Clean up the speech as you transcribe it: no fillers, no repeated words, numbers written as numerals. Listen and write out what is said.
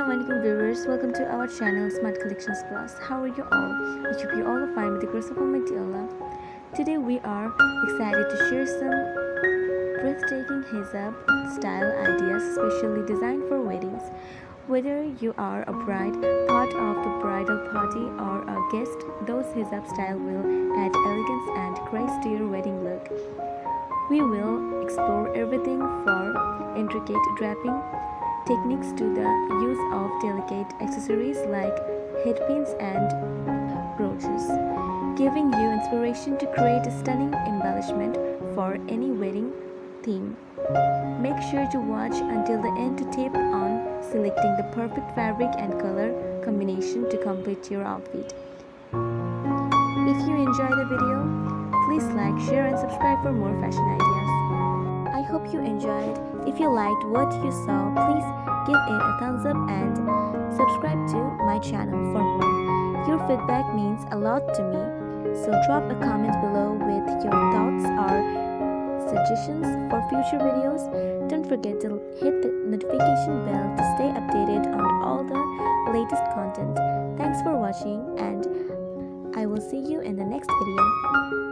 Assalamualaikum viewers, welcome to our channel Smart Collections Plus. How are you all? I hope you all are fine with the grace of Almighty Allah. Today we are excited to share some breathtaking hijab style ideas specially designed for weddings. Whether you are a bride, part of the bridal party, or a guest, those hijab style will add elegance and grace to your wedding look. We will explore everything from intricate draping techniques to the use of delicate accessories like headpins and brooches, giving you inspiration to create a stunning embellishment for any wedding theme. Make sure to watch until the end to tip on selecting the perfect fabric and color combination to complete your outfit. If you enjoy the video, please like, share and subscribe for more fashion ideas. I hope you enjoyed. If you liked what you saw, please give it a thumbs up and subscribe to my channel for more. Your feedback means a lot to me, so drop a comment below with your thoughts or suggestions for future videos. Don't forget to hit the notification bell to stay updated on all the latest content. Thanks for watching and I will see you in the next video.